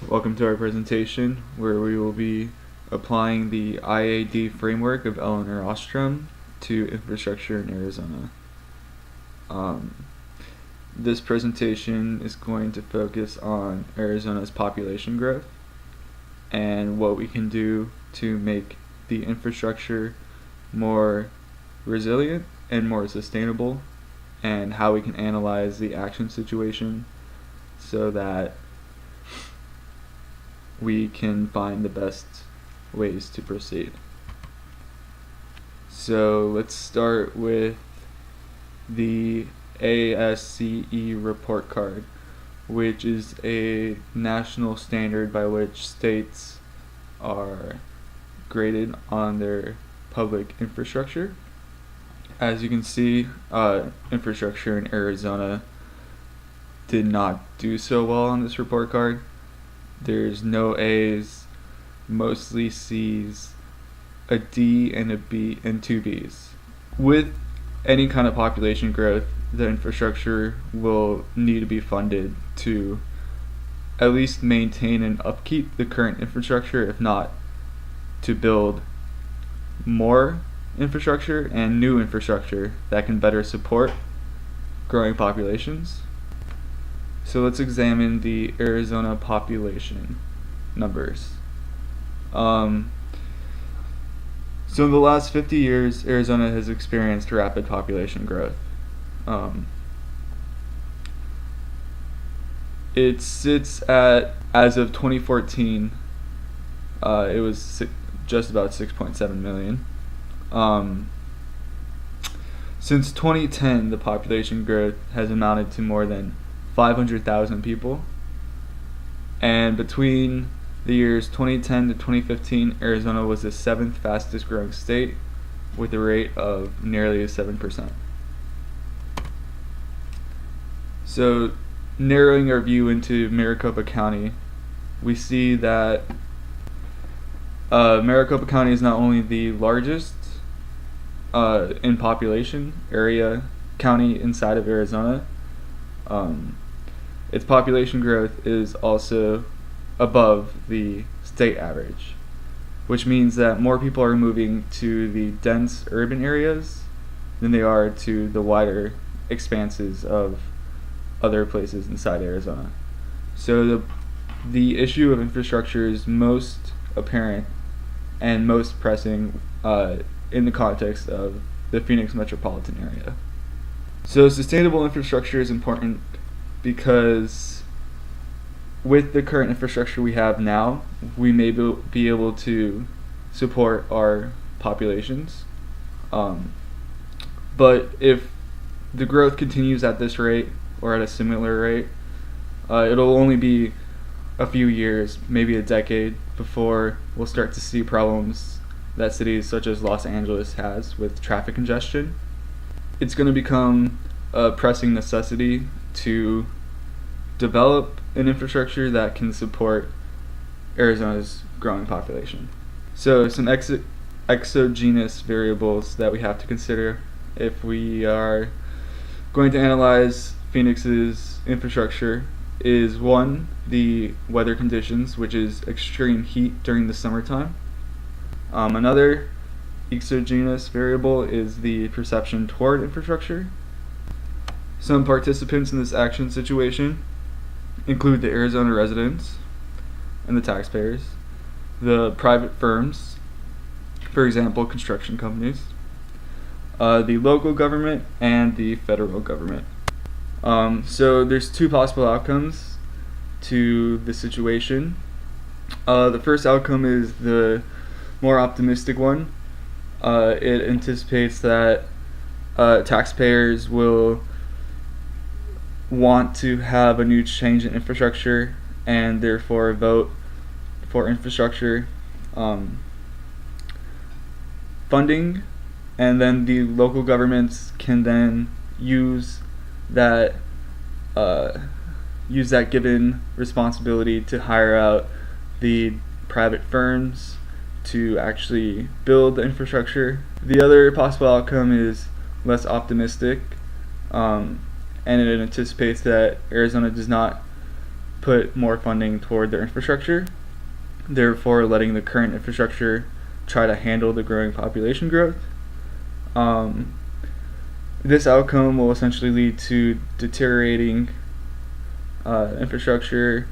Welcome to our presentation where we will be applying the IAD framework of Elinor Ostrom to infrastructure in Arizona. This presentation is going to focus on Arizona's population growth and what we can do to make the infrastructure more resilient and more sustainable, and how we can analyze the action situation so that we can find the best ways to proceed. So let's start with the ASCE report card, which is a national standard by which states are graded on their public infrastructure. As you can see, infrastructure in Arizona did not do so well on this report card. There's no A's, mostly C's, a D and a B and two B's. With any kind of population growth, the infrastructure will need to be funded to at least maintain and upkeep the current infrastructure, if not to build more infrastructure and new infrastructure that can better support growing populations. So let's examine the Arizona population numbers. So in the last 50 years, Arizona has experienced rapid population growth. It sits at, as of 2014, it was just about 6.7 million. Since 2010, the population growth has amounted to more than 500,000 people, and between the years 2010 to 2015, Arizona was the 7th fastest growing state with a rate of nearly 7%. So, narrowing our view into Maricopa County, we see that Maricopa County is not only the largest in population area county inside of Arizona, its population growth is also above the state average, which means that more people are moving to the dense urban areas than they are to the wider expanses of other places inside Arizona. So the issue of infrastructure is most apparent and most pressing in the context of the Phoenix metropolitan area. So sustainable infrastructure is important because with the current infrastructure we have now, we may be able to support our populations. But if the growth continues at this rate or at a similar rate, it'll only be a few years, maybe a decade, before we'll start to see problems that cities such as Los Angeles has with traffic congestion. It's going to become a pressing necessity to develop an infrastructure that can support Arizona's growing population. So some exogenous variables that we have to consider if we are going to analyze Phoenix's infrastructure is, one, the weather conditions, which is extreme heat during the summertime. Another exogenous variable is the perception toward infrastructure. Some participants in this action situation include the Arizona residents and the taxpayers, the private firms, for example, construction companies, the local government, and the federal government. So there's two possible outcomes to the situation. The first outcome is the more optimistic one. It anticipates that taxpayers will want to have a new change in infrastructure and therefore vote for infrastructure funding, and then the local governments can then use that given responsibility to hire out the private firms to actually build the infrastructure. The other possible outcome is less optimistic, and it anticipates that Arizona does not put more funding toward their infrastructure, therefore letting the current infrastructure try to handle the growing population growth. This outcome will essentially lead to deteriorating infrastructure,